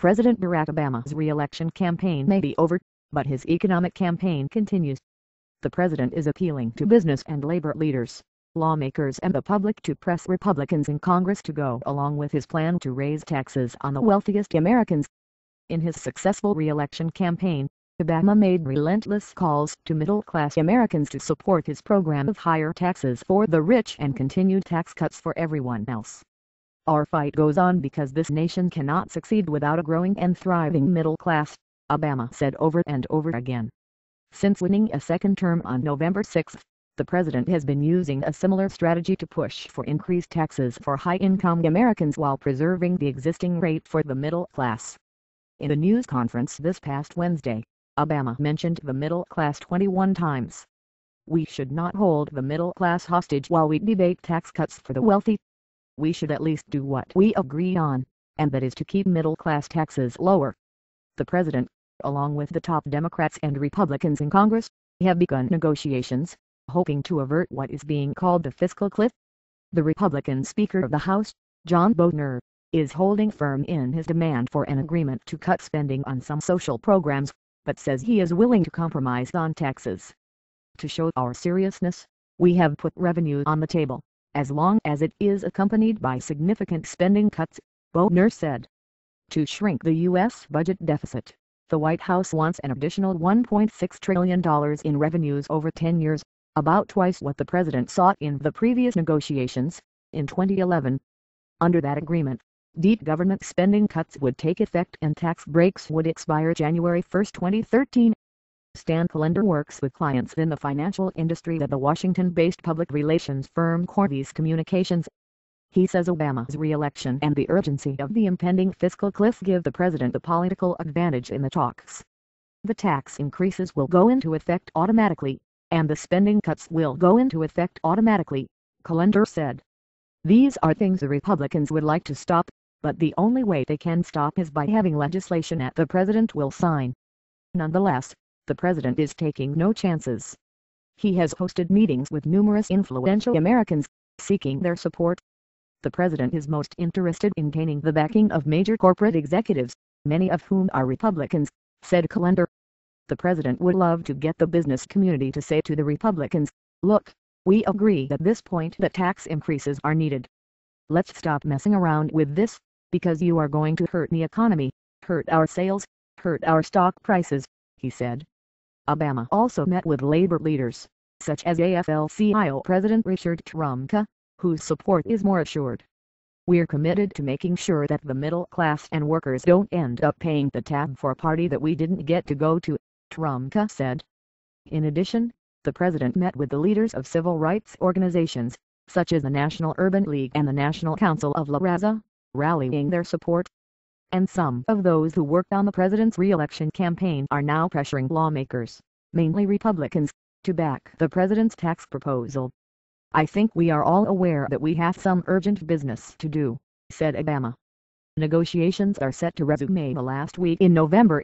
President Barack Obama's re-election campaign may be over, but his economic campaign continues. The president is appealing to business and labor leaders, lawmakers and the public to press Republicans in Congress to go along with his plan to raise taxes on the wealthiest Americans. In his successful re-election campaign, Obama made relentless calls to middle-class Americans to support his program of higher taxes for the rich and continued tax cuts for everyone else. "Our fight goes on because this nation cannot succeed without a growing and thriving middle class," Obama said over and over again. Since winning a second term on November 6, the president has been using a similar strategy to push for increased taxes for high-income Americans while preserving the existing rate for the middle class. In a news conference this past Wednesday, Obama mentioned the middle class 21 times. "We should not hold the middle class hostage while we debate tax cuts for the wealthy. We should at least do what we agree on, and that is to keep middle class taxes lower." The president, along with the top Democrats and Republicans in Congress, have begun negotiations, hoping to avert what is being called the fiscal cliff. The Republican Speaker of the House, John Boehner, is holding firm in his demand for an agreement to cut spending on some social programs, but says he is willing to compromise on taxes. "To show our seriousness, we have put revenue on the table, as long as it is accompanied by significant spending cuts," Boehner said. To shrink the U.S. budget deficit, the White House wants an additional $1.6 trillion in revenues over 10 years, about twice what the president sought in the previous negotiations, in 2011. Under that agreement, deep government spending cuts would take effect and tax breaks would expire January 1, 2013. Stan Callender works with clients in the financial industry at the Washington-based public relations firm Corvus Communications. He says Obama's re-election and the urgency of the impending fiscal cliff give the president the political advantage in the talks. "The tax increases will go into effect automatically, and the spending cuts will go into effect automatically," Callender said. "These are things the Republicans would like to stop, but the only way they can stop is by having legislation that the president will sign." Nonetheless, the president is taking no chances. He has hosted meetings with numerous influential Americans, seeking their support. "The president is most interested in gaining the backing of major corporate executives, many of whom are Republicans," said Callender. "The president would love to get the business community to say to the Republicans, 'Look, we agree at this point that tax increases are needed. Let's stop messing around with this, because you are going to hurt the economy, hurt our sales, hurt our stock prices,'" he said. Obama also met with labor leaders, such as AFL-CIO President Richard Trumka, whose support is more assured. "We're committed to making sure that the middle class and workers don't end up paying the tab for a party that we didn't get to go to," Trumka said. In addition, the president met with the leaders of civil rights organizations, such as the National Urban League and the National Council of La Raza, rallying their support. And some of those who worked on the president's re-election campaign are now pressuring lawmakers, mainly Republicans, to back the president's tax proposal. "I think we are all aware that we have some urgent business to do," said Obama. Negotiations are set to resume the last week in November,